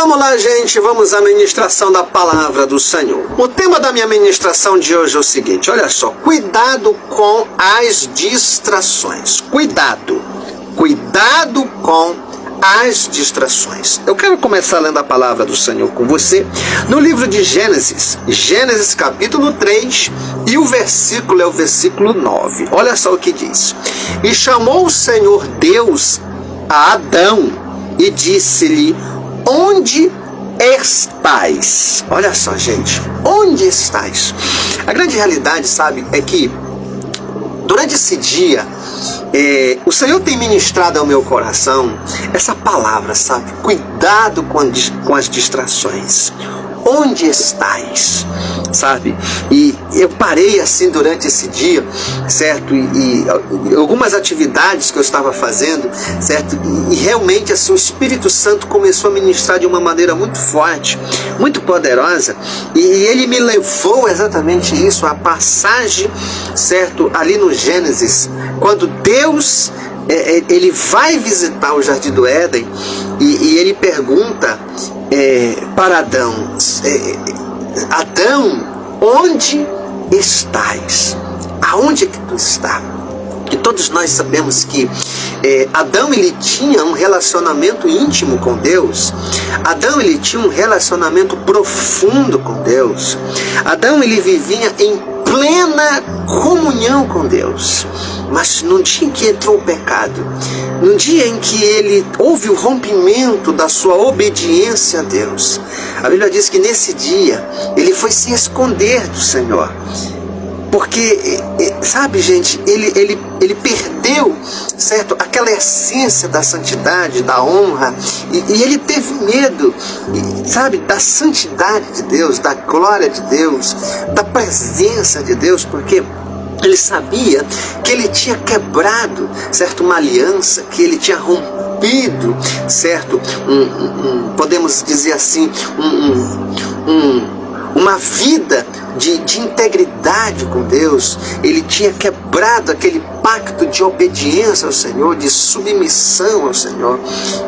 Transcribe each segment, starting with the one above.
Vamos lá, gente, vamos à ministração da palavra do Senhor. O tema da minha ministração de hoje é o seguinte, olha só, cuidado com as distrações. Cuidado com as distrações. Eu quero começar lendo a palavra do Senhor com você no livro de Gênesis capítulo 3, e o versículo é o versículo 9. Olha só o que diz. E chamou o Senhor Deus a Adão e disse-lhe: onde estás? Olha só, gente, onde estás? A grande realidade, sabe, é que durante esse dia, o Senhor tem ministrado ao meu coração essa palavra, sabe? Cuidado com as distrações. Onde estás? Sabe? E eu parei assim durante esse dia, certo? E algumas atividades que eu estava fazendo, certo? E realmente assim, o Espírito Santo começou a ministrar de uma maneira muito forte, muito poderosa, e ele me levou exatamente isso, a passagem, certo? Ali no Gênesis, quando Deus ele vai visitar o Jardim do Éden, e ele pergunta para Adão: Adão, onde estás? Aonde é que tu está? E todos nós sabemos que Adão, ele tinha um relacionamento íntimo com Deus. Adão, ele tinha um relacionamento profundo com Deus. Adão, ele vivia em plena comunhão com Deus. Mas no dia em que entrou o pecado, no dia em que houve o rompimento da sua obediência a Deus, a Bíblia diz que nesse dia ele foi se esconder do Senhor. Porque, sabe, gente, ele perdeu, certo, aquela essência da santidade, da honra, e ele teve medo, sabe, da santidade de Deus, da glória de Deus, da presença de Deus, porque ele sabia que ele tinha quebrado, certo, uma aliança, que ele tinha rompido, certo, podemos dizer assim, uma vida de integridade com Deus. Ele tinha quebrado aquele pacto de obediência ao Senhor, de submissão ao Senhor.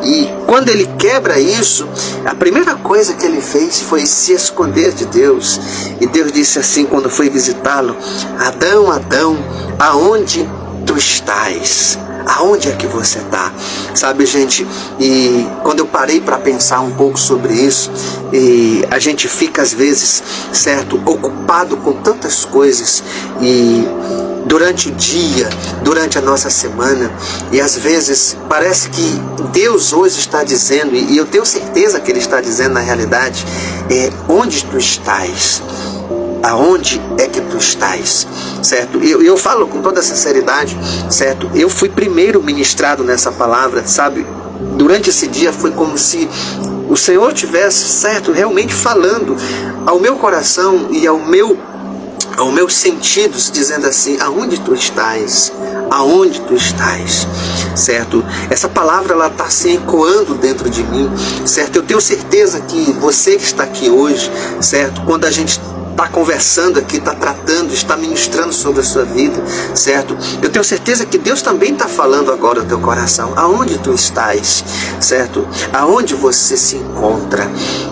E quando ele quebra isso, a primeira coisa que ele fez foi se esconder de Deus. E Deus disse assim quando foi visitá-lo: Adão, Adão, aonde tu estás? Aonde é que você está? Sabe, gente, e quando eu parei para pensar um pouco sobre isso, a gente fica às vezes, certo, ocupado com tantas coisas, e durante o dia, durante a nossa semana, e às vezes parece que Deus hoje está dizendo, e eu tenho certeza que Ele está dizendo na realidade, onde tu estás? Aonde é que tu estás? Certo? Eu falo com toda sinceridade, certo? Eu fui primeiro ministrado nessa palavra, sabe? Durante esse dia foi como se o Senhor tivesse, certo, realmente falando ao meu coração e aos meus sentidos, dizendo assim: aonde tu estás? Aonde tu estás? Certo? Essa palavra, ela está se ecoando dentro de mim, certo? Eu tenho certeza que você que está aqui hoje, certo? Quando a gente está conversando aqui, está tratando, está ministrando sobre a sua vida, certo? Eu tenho certeza que Deus também está falando agora ao teu coração. Aonde tu estás, certo? Aonde você se encontra?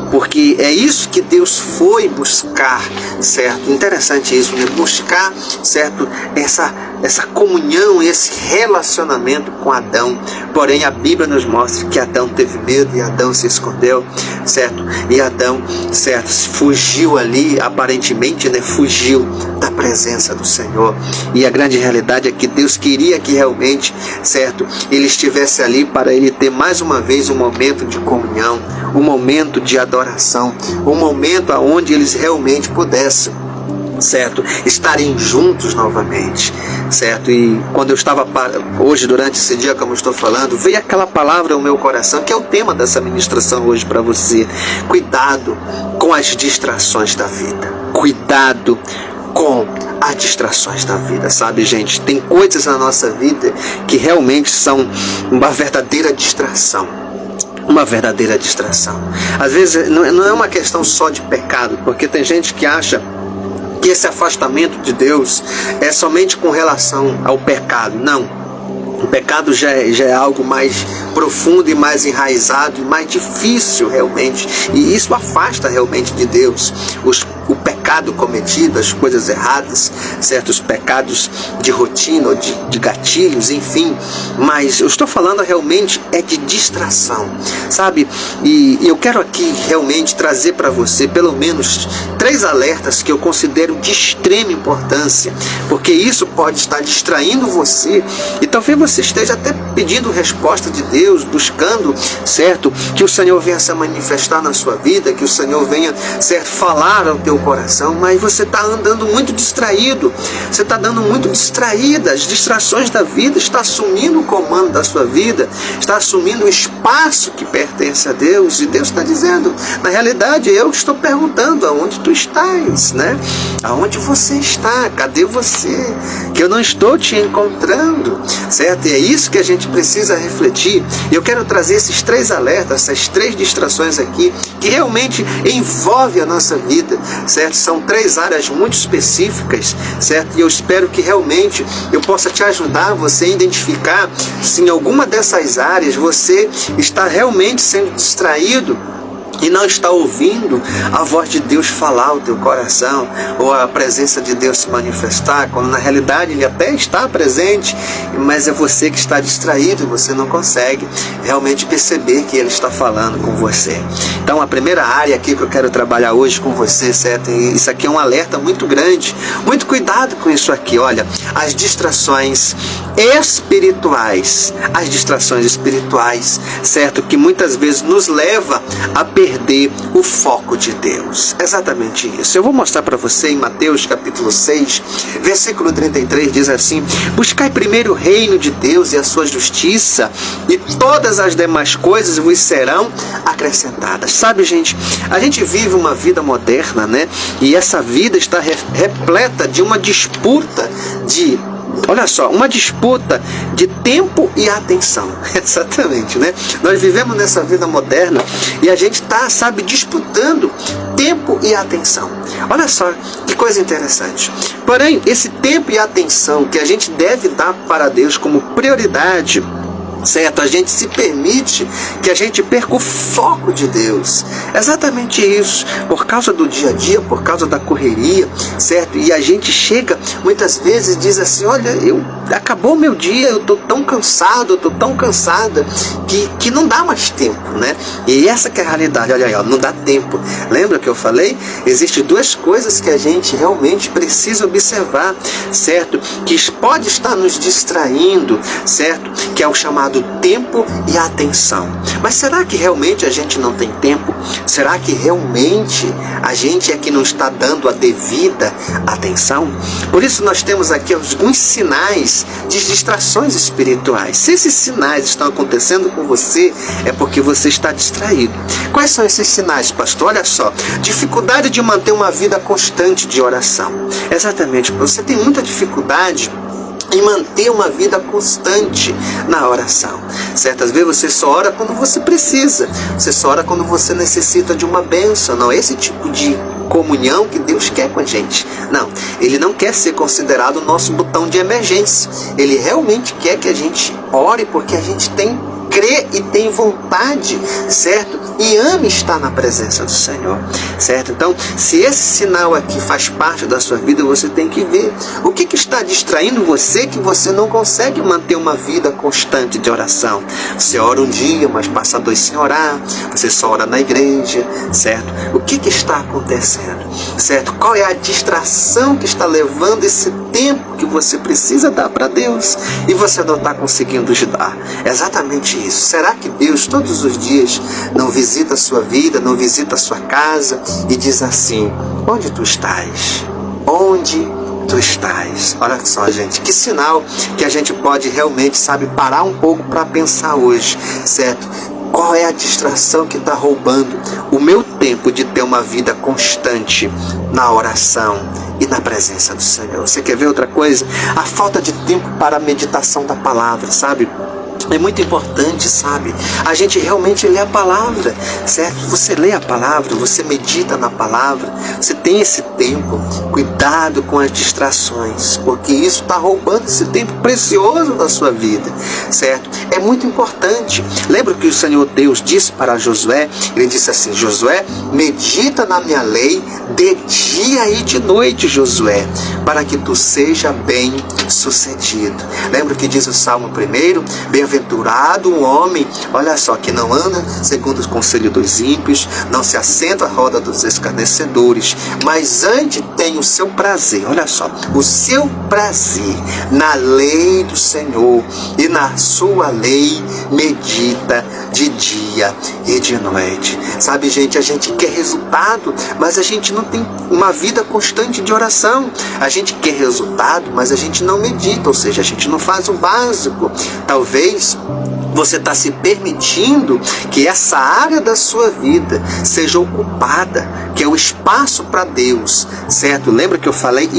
Porque é isso que Deus foi buscar, certo? Interessante isso, né? Buscar, certo? Essa comunhão, esse relacionamento com Adão. Porém, a Bíblia nos mostra que Adão teve medo e Adão se escondeu, certo? E Adão, certo, fugiu ali, aparentemente, né? Fugiu da presença do Senhor. E a grande realidade é que Deus queria que realmente, certo, ele estivesse ali para ele ter mais uma vez um momento de comunhão, um momento de adoração, um momento onde eles realmente pudessem, certo, estarem juntos novamente, certo? E quando eu estava hoje, durante esse dia, como eu estou falando, veio aquela palavra ao meu coração, que é o tema dessa ministração hoje para você: cuidado com as distrações da vida. Cuidado com as distrações da vida, sabe, gente? Tem coisas na nossa vida que realmente são uma verdadeira distração. Uma verdadeira distração. Às vezes não é uma questão só de pecado, porque tem gente que acha que esse afastamento de Deus é somente com relação ao pecado. Não. pecado já é algo mais profundo e mais enraizado e mais difícil realmente. E isso afasta realmente de Deus. O pecado cometido, as coisas erradas, certos pecados de rotina ou de gatilhos, enfim. Mas eu estou falando realmente é de distração, sabe? E eu quero aqui realmente trazer para você pelo menos 3 alertas que eu considero de extrema importância, porque isso pode estar distraindo você e talvez você esteja até pedindo resposta de Deus, buscando, certo, que o Senhor venha se manifestar na sua vida, que o Senhor venha, certo, falar ao teu coração, mas você está andando muito distraído, você está dando muito distraída, as distrações da vida está assumindo o comando da sua vida, está assumindo o espaço que pertence a Deus, e Deus está dizendo, na realidade eu estou perguntando aonde tu estás, né? Aonde você está? Cadê você? Que eu não estou te encontrando, certo? E é isso que a gente precisa refletir. Eu quero trazer esses 3 alertas, essas 3 distrações aqui, que realmente envolvem a nossa vida, certo? São 3 áreas muito específicas, certo? E eu espero que realmente eu possa te ajudar, você a identificar se em alguma dessas áreas você está realmente sendo distraído e não está ouvindo a voz de Deus falar ao teu coração, ou a presença de Deus se manifestar, quando na realidade Ele até está presente, mas é você que está distraído e você não consegue realmente perceber que Ele está falando com você. Então a primeira área aqui que eu quero trabalhar hoje com você, certo? E isso aqui é um alerta muito grande, muito cuidado com isso aqui, olha, as distrações espirituais, certo? Que muitas vezes nos leva a perder o foco de Deus. Exatamente isso. Eu vou mostrar para você em Mateus capítulo 6, versículo 33, diz assim: buscai primeiro o reino de Deus e a sua justiça, e todas as demais coisas vos serão acrescentadas. Sabe, gente, a gente vive uma vida moderna, né? E essa vida está repleta de uma disputa olha só, uma disputa de tempo e atenção. Exatamente, né? Nós vivemos nessa vida moderna e a gente está, sabe, disputando tempo e atenção. Olha só que coisa interessante. Porém, esse tempo e atenção que a gente deve dar para Deus como prioridade, certo? A gente se permite que a gente perca o foco de Deus. Exatamente isso. Por causa do dia a dia, por causa da correria, certo? E a gente chega, muitas vezes, diz assim, olha, acabou o meu dia, eu estou tão cansado, eu estou tão cansada, que não dá mais tempo, né? E essa que é a realidade, olha aí, ó, não dá tempo. Lembra que eu falei? Existem 2 coisas que a gente realmente precisa observar, certo? Que pode estar nos distraindo, certo? Que é o chamado tempo e atenção. Mas será que realmente a gente não tem tempo? Será que realmente a gente é que não está dando a devida atenção? Por isso nós temos aqui alguns sinais de distrações espirituais. Se esses sinais estão acontecendo com você, é porque você está distraído. Quais são esses sinais, pastor? Olha só, dificuldade de manter uma vida constante de oração. Exatamente, você tem muita dificuldade em manter uma vida constante na oração. Certas vezes você só ora quando você precisa, você só ora quando você necessita de uma bênção. Não é esse tipo de comunhão que Deus quer com a gente. Não, Ele não quer ser considerado o nosso botão de emergência. Ele realmente quer que a gente ore porque a gente crê e tem vontade, certo? E ama estar na presença do Senhor, certo? Então, se esse sinal aqui faz parte da sua vida, você tem que ver o que está distraindo você, que você não consegue manter uma vida constante de oração. Você ora um dia, mas passa 2 sem orar, você só ora na igreja, certo? O que está acontecendo, certo? Qual é a distração que está levando esse tempo que você precisa dar para Deus e você não está conseguindo dar? Exatamente isso. Será que Deus todos os dias não visita a sua vida, não visita a sua casa e diz assim: onde tu estás? Onde tu estás? Olha só, gente, que sinal que a gente pode realmente, sabe, parar um pouco para pensar hoje, certo? Qual é a distração que está roubando o meu tempo de ter uma vida constante na oração e na presença do Senhor? Você quer ver outra coisa? A falta de tempo para a meditação da palavra, sabe? É muito importante, sabe? A gente realmente lê a palavra, certo? Você lê a palavra, você medita na palavra, você tem esse tempo. Cuidado com as distrações, porque isso está roubando esse tempo precioso da sua vida, certo? É muito importante. Lembra que o Senhor Deus disse para Josué? Ele disse assim: Josué, medita na minha lei de dia e de noite, Josué, para que tu seja bem sucedido. Lembra que diz o Salmo 1? Bem-aventurado o homem, olha só, que não anda segundo o conselho dos ímpios, não se assenta à roda dos escarnecedores, mas antes tem o seu prazer, olha só, o seu prazer na lei do Senhor, e na sua lei medita de dia e de noite. Sabe, gente, a gente quer resultado, mas a gente não tem uma vida constante de oração. A gente quer resultado, mas a gente não medita, ou seja, a gente não faz o básico. Talvez você está se permitindo que essa área da sua vida seja ocupada, que é o espaço para Deus, certo? Lembra que eu falei?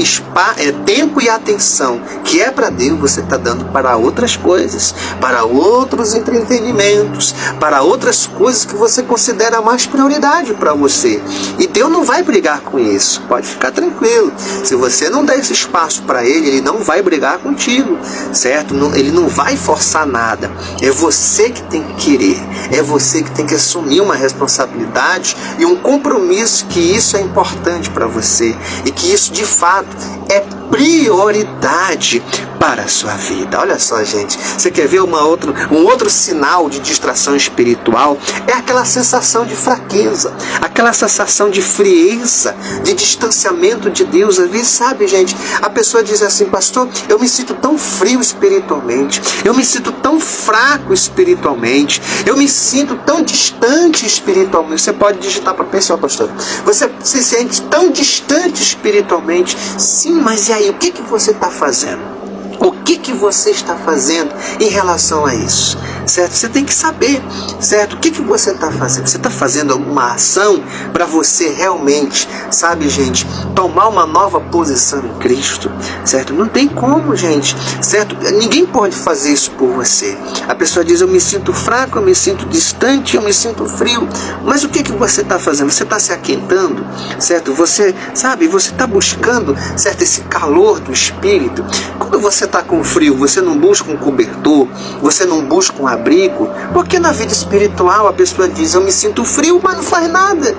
Tempo e atenção que é para Deus, você está dando para outras coisas, para outros entretenimentos, para outras coisas que você considera mais prioridade para você. E Deus não vai brigar com isso, pode ficar tranquilo. Se você não der esse espaço para Ele não vai brigar contigo, certo? Ele não vai forçar nada. É você que tem que querer, é você que tem que assumir uma responsabilidade e um compromisso que isso é importante para você e que isso de fato é prioridade para a sua vida. Olha só, gente, você quer ver um outro sinal de distração espiritual? É aquela sensação de fraqueza, aquela sensação de frieza, de distanciamento de Deus. Às vezes, sabe, gente, a pessoa diz assim: pastor, eu me sinto tão frio espiritualmente, eu me sinto tão fraco espiritualmente, eu me sinto tão distante espiritualmente. Você pode digitar para a pessoa: pastor, você se sente tão distante espiritualmente? Sim, mas e aí, o que você está fazendo? O que você está fazendo em relação a isso? Certo? Você tem que saber, certo? O que você está fazendo? Você está fazendo alguma ação para você realmente, sabe, gente, tomar uma nova posição em Cristo, certo? Não tem como, gente, certo? Ninguém pode fazer isso por você. A pessoa diz: eu me sinto fraco, eu me sinto distante, eu me sinto frio. Mas o que você está fazendo? Você está se aquentando, certo? Você, sabe, você está buscando, certo, esse calor do Espírito. Quando você está com frio, você não busca um cobertor, você não busca um abrigo, porque na vida espiritual a pessoa diz: eu me sinto frio, mas não faz nada.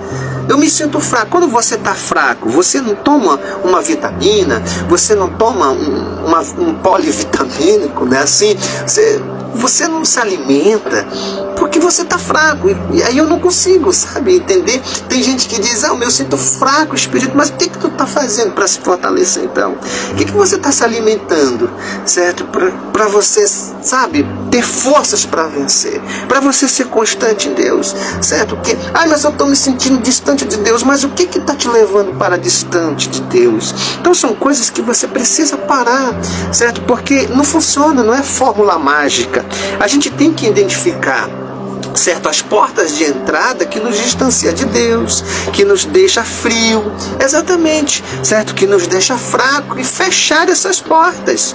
Eu me sinto fraco. Quando você está fraco, você não toma uma vitamina, você não toma um polivitamínico, né? Assim, você não se alimenta porque você está fraco. E aí eu não consigo, sabe, entender. Tem gente que diz: eu sinto fraco o espírito. Mas o que tu está fazendo para se fortalecer então? O que você está se alimentando, certo? Para você, sabe, ter forças para vencer, para você ser constante em Deus, certo? Porque, mas eu estou me sentindo distante de Deus. Mas o que está te levando para distante de Deus? Então são coisas que você precisa parar, certo? Porque não funciona, não é fórmula mágica. A gente tem que identificar, certo, as portas de entrada que nos distancia de Deus, que nos deixa frio, exatamente, certo, que nos deixa fraco, e fechar essas portas.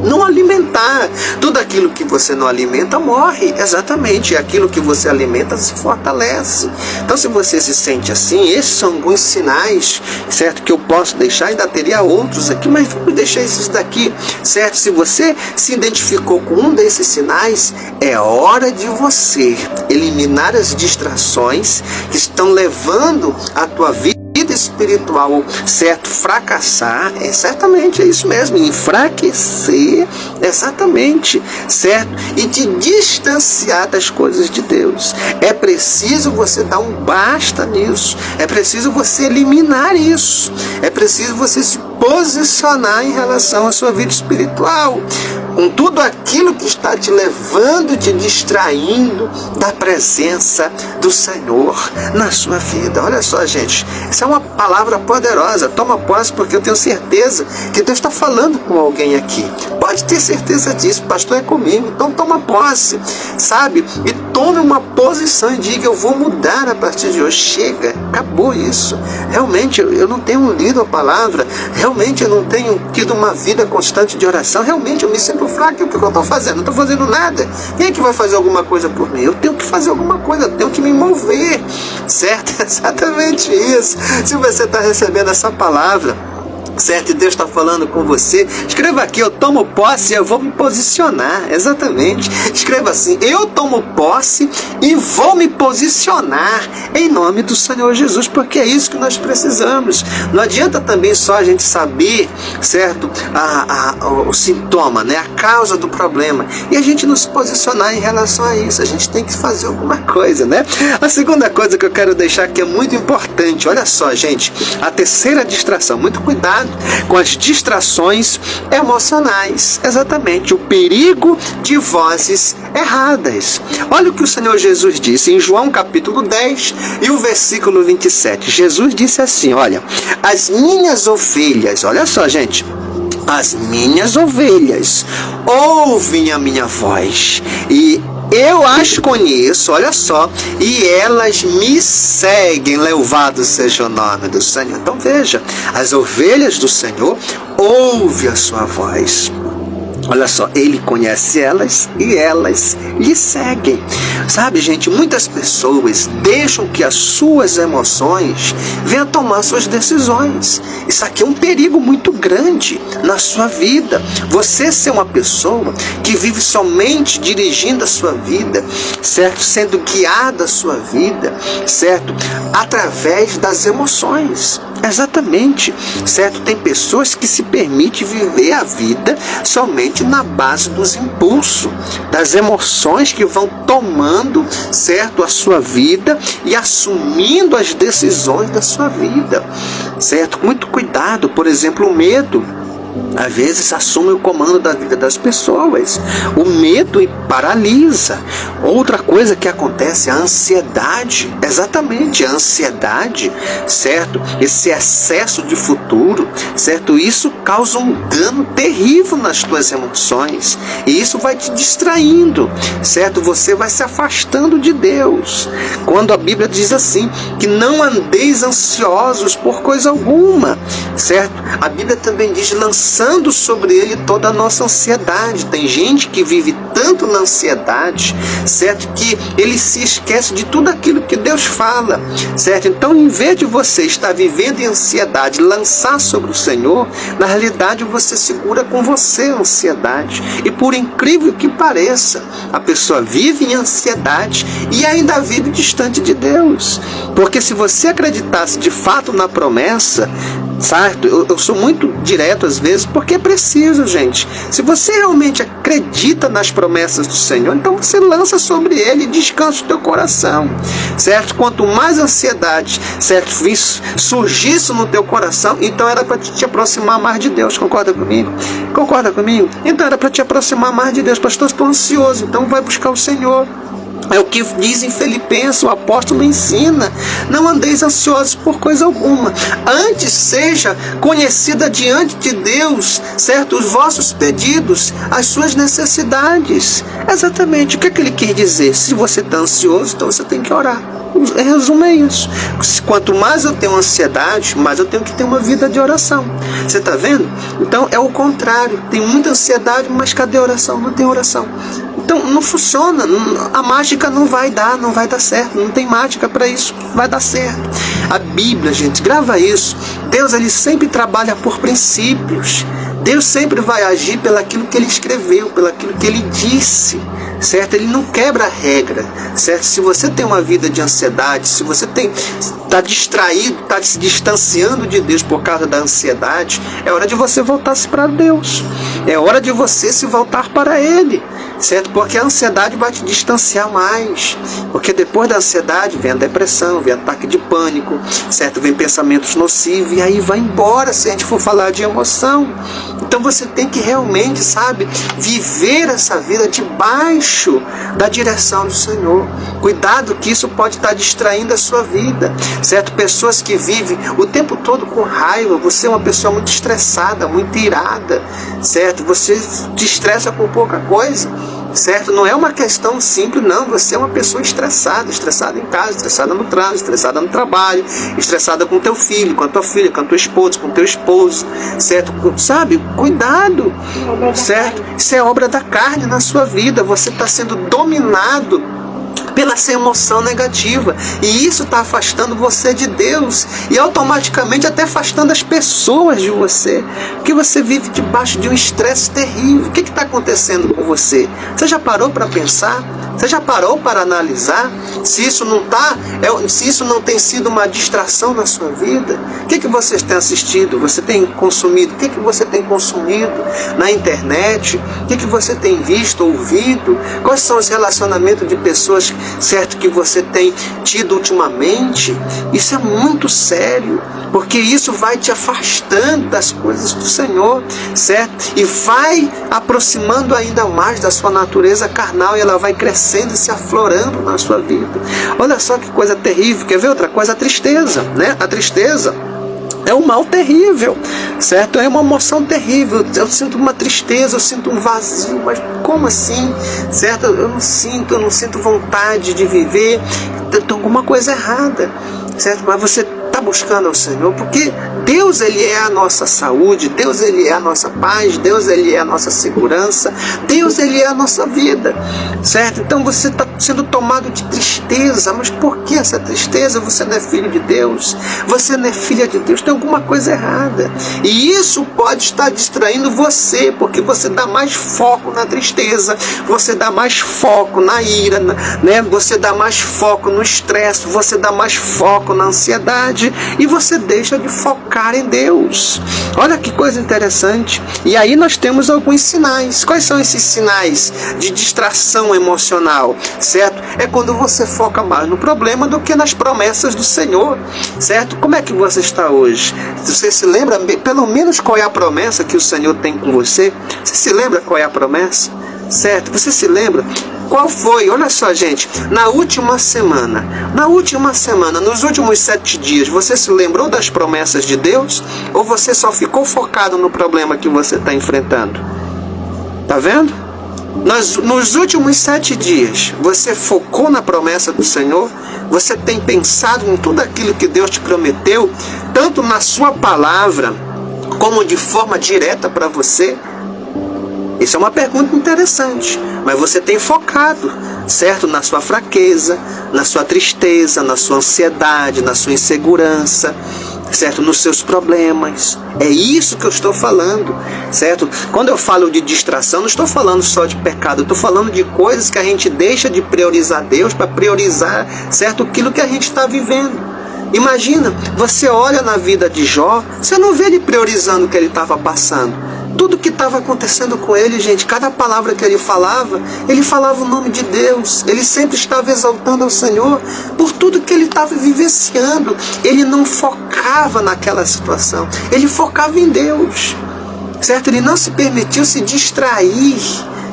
Não alimentar. Tudo aquilo que você não alimenta morre, exatamente. E aquilo que você alimenta se fortalece. Então, se você se sente assim, esses são alguns sinais, certo, que eu posso deixar. Ainda teria outros aqui, mas vamos deixar esses daqui, certo? Se você se identificou com um desses sinais, é hora de você eliminar as distrações que estão levando a tua vida espiritual, certo, fracassar, certamente é isso mesmo, enfraquecer, exatamente, certo, e te distanciar das coisas de Deus. É preciso você dar um basta nisso, é preciso você eliminar isso, é preciso você se posicionar em relação à sua vida espiritual, com tudo aquilo que está te levando, te distraindo da presença do Senhor na sua vida. Olha só, gente, isso é uma palavra poderosa. Toma posse, porque eu tenho certeza que Deus está falando com alguém aqui. Pode ter certeza disso, pastor, é comigo. Então toma posse, sabe? E tome uma posição e diga: eu vou mudar a partir de hoje. Chega, acabou isso. Realmente eu não tenho lido a palavra, realmente eu não tenho tido uma vida constante de oração, realmente eu me sinto estou fraco, o que eu estou fazendo? Não estou fazendo nada. Quem é que vai fazer alguma coisa por mim? Eu tenho que fazer alguma coisa, eu tenho que me mover, certo? Exatamente isso. Se você está recebendo essa palavra, certo? E Deus está falando com você, escreva aqui: eu tomo posse e eu vou me posicionar. Exatamente. Escreva assim: eu tomo posse e vou me posicionar em nome do Senhor Jesus, porque é isso que nós precisamos. Não adianta também só a gente saber, certo, o sintoma, né? A causa do problema, e a gente não se posicionar em relação a isso. A gente tem que fazer alguma coisa, né? A segunda coisa que eu quero deixar aqui é muito importante. Olha só, gente, a terceira distração. Muito cuidado com as distrações emocionais. Exatamente, o perigo de vozes erradas. Olha o que o Senhor Jesus disse em João capítulo 10 e o versículo 27. Jesus disse assim: olha, as minhas ovelhas, olha só, gente, as minhas ovelhas ouvem a minha voz e eu as conheço, olha só, e elas me seguem. Louvado seja o nome do Senhor. Então veja, as ovelhas do Senhor ouvem a sua voz. Olha só, ele conhece elas e elas lhe seguem. Sabe, gente, muitas pessoas deixam que as suas emoções venham tomar suas decisões. Isso aqui é um perigo muito grande na sua vida. Você ser uma pessoa que vive somente dirigindo a sua vida, certo? Sendo guiada a sua vida, certo? Através das emoções. Exatamente, certo? Tem pessoas que se permitem viver a vida somente na base dos impulsos, das emoções que vão tomando, certo, a sua vida e assumindo as decisões da sua vida, certo? Muito cuidado, por exemplo, o medo. Às vezes assume o comando da vida das pessoas. O medo paralisa. Outra coisa que acontece é a ansiedade. Exatamente, a ansiedade, certo? Esse excesso de futuro, certo? Isso causa um dano terrível nas tuas emoções. E isso vai te distraindo, certo? Você vai se afastando de Deus. Quando a Bíblia diz assim, que não andeis ansiosos por coisa alguma, certo? A Bíblia também diz: lançando sobre ele toda a nossa ansiedade. Tem gente que vive tanto na ansiedade, certo, que ele se esquece de tudo aquilo que Deus fala, certo? Então, em vez de você estar vivendo em ansiedade, lançar sobre o Senhor, na realidade você segura com você a ansiedade. E por incrível que pareça, a pessoa vive em ansiedade e ainda vive distante de Deus. Porque se você acreditasse de fato na promessa, certo? Eu sou muito direto às vezes, porque é preciso, gente. Se você realmente acredita nas promessas do Senhor, então você lança sobre ele e descansa o teu coração, certo? Quanto mais ansiedade, certo, surgisse no teu coração, então era para te aproximar mais de Deus. Concorda comigo? Concorda comigo? Então era para te aproximar mais de Deus. Pastor, estou ansioso, então vai buscar o Senhor. É o que diz em Filipenses, o apóstolo ensina: não andeis ansiosos por coisa alguma, antes seja conhecida diante de Deus, certo, os vossos pedidos, as suas necessidades. Exatamente, o que é que ele quer dizer? Se você está ansioso, então você tem que orar. Em resumo é isso. Quanto mais eu tenho ansiedade, mais eu tenho que ter uma vida de oração. Você está vendo? Então é o contrário. Tem muita ansiedade, mas cadê a oração? Não tem oração. Então não funciona. A mágica não vai dar certo. Não tem mágica para isso. Vai dar certo. A Bíblia, gente, grava isso. Deus, ele sempre trabalha por princípios. Deus sempre vai agir pelaquilo que ele escreveu, pelaquilo que ele disse, certo? Ele não quebra a regra, certo? Se você tem uma vida de ansiedade, se você está distraído, está se distanciando de Deus por causa da ansiedade, é hora de você voltar-se para Deus. É hora de você se voltar para Ele, certo? Porque a ansiedade vai te distanciar mais. Porque depois da ansiedade vem a depressão, vem ataque de pânico, certo? Vem pensamentos nocivos e aí vai embora se a gente for falar de emoção. Então você tem que realmente, sabe, viver essa vida debaixo da direção do Senhor. Cuidado que isso pode estar distraindo a sua vida, certo? Pessoas que vivem o tempo todo com raiva. Você é uma pessoa muito estressada, muito irada, certo? Você te estressa com pouca coisa. certo? Não é uma questão simples, não. Você é uma pessoa estressada, estressada em casa, estressada no trânsito, estressada no trabalho, estressada com teu filho, com a tua filha, com a tua esposa, com o teu esposo, certo? Sabe? Cuidado, certo? Isso é obra da carne na sua vida. Você está sendo dominado pela essa emoção negativa, e isso está afastando você de Deus, e automaticamente até afastando as pessoas de você, porque você vive debaixo de um estresse terrível. O que está acontecendo com você? Você já parou para pensar? Você já parou para analisar se isso não tem sido uma distração na sua vida? O que você tem assistido? Você tem consumido? O que você tem consumido na internet? O que você tem visto, ouvido? Quais são os relacionamentos de pessoas, certo, que você tem tido ultimamente? Isso é muito sério, porque isso vai te afastando das coisas do Senhor, certo? E vai aproximando ainda mais da sua natureza carnal, e ela vai crescendo e se aflorando na sua vida. Olha só que coisa terrível. Quer ver outra coisa? A tristeza, né? A tristeza é um mal terrível, certo? É uma emoção terrível. Eu sinto uma tristeza, eu sinto um vazio. Mas como assim? Certo? Eu não sinto vontade de viver. Tem alguma coisa errada, certo? Mas você está buscando ao Senhor, porque Deus, Ele é a nossa saúde, Deus, Ele é a nossa paz, Deus, Ele é a nossa segurança, Deus, Ele é a nossa vida, certo? Então você está sendo tomado de tristeza. Mas por que essa tristeza? Você não é filho de Deus, você não é filha de Deus, tem alguma coisa errada, e isso pode estar distraindo você, porque você dá mais foco na tristeza, você dá mais foco na ira, né? Você dá mais foco no estresse, você dá mais foco na ansiedade, e você deixa de focar em Deus. Olha que coisa interessante. E aí nós temos alguns sinais. Quais são esses sinais de distração emocional, certo? É quando você foca mais no problema do que nas promessas do Senhor, certo? Como é que você está hoje? Você se lembra pelo menos qual é a promessa que o Senhor tem com você? Você se lembra qual é a promessa? Certo? Você se lembra? Qual foi? Olha só, gente, na última semana, nos últimos 7 dias, você se lembrou das promessas de Deus? Ou você só ficou focado no problema que você está enfrentando? Tá vendo? Nos últimos 7 dias, você focou na promessa do Senhor? Você tem pensado em tudo aquilo que Deus te prometeu, tanto na sua palavra, como de forma direta para você? Isso é uma pergunta interessante, mas você tem focado, certo? Na sua fraqueza, na sua tristeza, na sua ansiedade, na sua insegurança, certo? Nos seus problemas. É isso que eu estou falando, certo? Quando eu falo de distração, não estou falando só de pecado, eu estou falando de coisas que a gente deixa de priorizar Deus para priorizar, certo? Aquilo que a gente está vivendo. Imagina, você olha na vida de Jó, você não vê ele priorizando o que ele estava passando. Tudo que estava acontecendo com ele, gente, cada palavra que ele falava o nome de Deus. Ele sempre estava exaltando ao Senhor por tudo que ele estava vivenciando. Ele não focava naquela situação, ele focava em Deus, certo? Ele não se permitiu se distrair,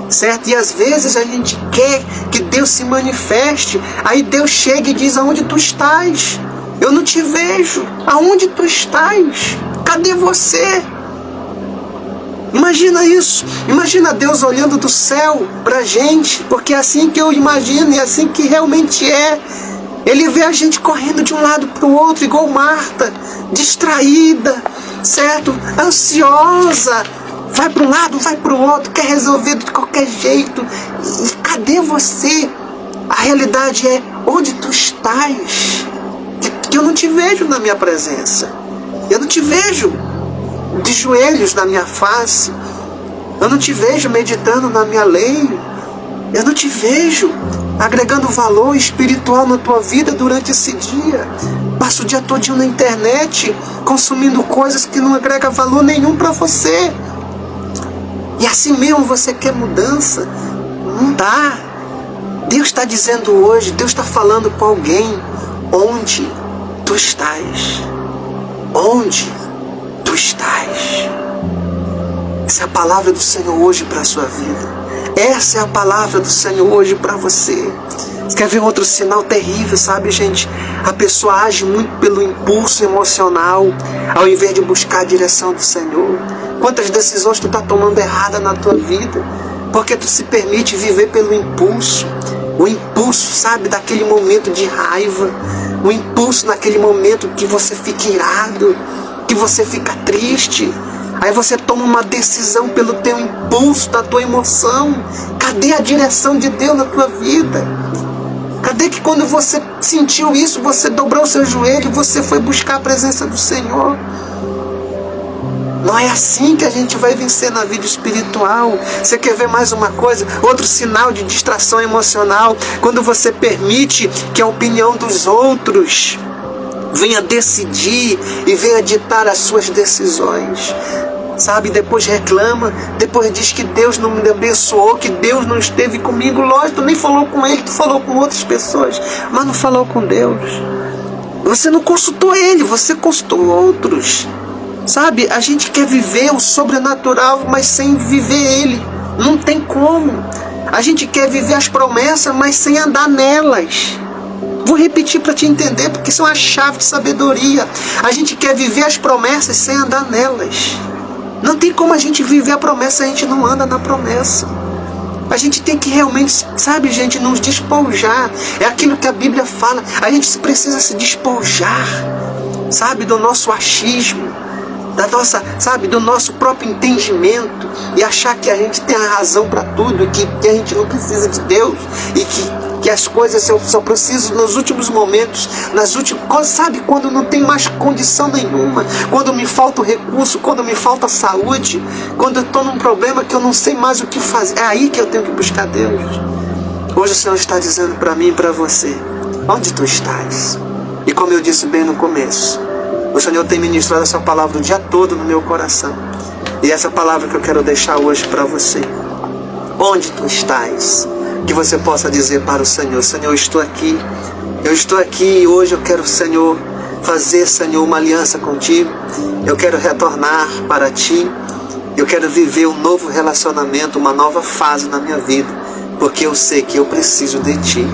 certo? E às vezes a gente quer que Deus se manifeste, aí Deus chega e diz: aonde tu estás? Eu não te vejo. Aonde tu estás? Cadê você? Imagina isso, imagina Deus olhando do céu pra gente, porque é assim que eu imagino e é assim que realmente é. Ele vê a gente correndo de um lado para o outro, igual Marta, distraída, certo? Ansiosa, vai para um lado, vai para o outro, quer resolver de qualquer jeito. E cadê você? A realidade é: onde tu estás? Que eu não te vejo na minha presença, eu não te vejo de joelhos na minha face, eu não te vejo meditando na minha lei, eu não te vejo agregando valor espiritual na tua vida durante esse dia. Passa o dia todinho na internet, consumindo coisas que não agregam valor nenhum para você. E assim mesmo você quer mudança? Não dá. Deus está dizendo hoje, Deus está falando com alguém: onde tu estás? Onde tu estás? Essa é a palavra do Senhor hoje para a sua vida. Essa é a palavra do Senhor hoje para você. Você quer ver outro sinal terrível, sabe, gente? A pessoa age muito pelo impulso emocional, ao invés de buscar a direção do Senhor. Quantas decisões tu está tomando errada na tua vida? porque tu se permite viver pelo impulso. O impulso, sabe, daquele momento de raiva, o impulso naquele momento que você fica irado, que você fica triste. Aí você toma uma decisão pelo teu impulso, da tua emoção. Cadê a direção de Deus na tua vida? Cadê que quando você sentiu isso, você dobrou o seu joelho e você foi buscar a presença do Senhor? Não é assim que a gente vai vencer na vida espiritual. Você quer ver mais uma coisa? Outro sinal de distração emocional. Quando você permite que a opinião dos outros venha decidir e venha ditar as suas decisões. Sabe, depois reclama, depois diz que Deus não me abençoou, que Deus não esteve comigo. Lógico, tu nem falou com Ele, tu falou com outras pessoas, mas não falou com Deus. Você não consultou Ele, você consultou outros. Sabe, a gente quer viver o sobrenatural, mas sem viver Ele. Não tem como. A gente quer viver as promessas, mas sem andar nelas. Vou repetir para te entender, porque isso é uma chave de sabedoria. A gente quer viver as promessas sem andar nelas. Não tem como a gente viver a promessa se a gente não anda na promessa. A gente tem que realmente, sabe, gente, nos despojar. É aquilo que a Bíblia fala. A gente precisa se despojar, sabe, do nosso achismo, da nossa, sabe, do nosso próprio entendimento, e achar que a gente tem a razão para tudo, que a gente não precisa de Deus, e que as coisas só precisam nos últimos momentos, sabe, quando não tem mais condição nenhuma, quando me falta o recurso, quando me falta a saúde, quando eu estou num problema que eu não sei mais o que fazer. É aí que eu tenho que buscar Deus. Hoje o Senhor está dizendo para mim e para você: onde tu estás? E como eu disse bem no começo, o Senhor tem ministrado essa palavra o dia todo no meu coração. E essa palavra que eu quero deixar hoje para você: onde tu estás? Que você possa dizer para o Senhor: Senhor, eu estou aqui e hoje eu quero, Senhor, fazer, Senhor, uma aliança contigo. Eu quero retornar para ti. Eu quero viver um novo relacionamento, uma nova fase na minha vida, porque eu sei que eu preciso de ti,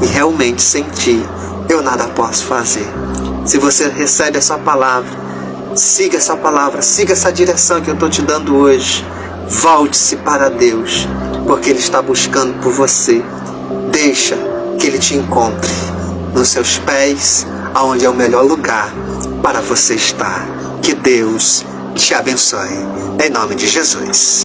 e realmente sem ti eu nada posso fazer. Se você recebe essa palavra, siga essa palavra, siga essa direção que eu estou te dando hoje. Volte-se para Deus, porque Ele está buscando por você. Deixa que Ele te encontre nos seus pés, aonde é o melhor lugar para você estar. Que Deus te abençoe, em nome de Jesus.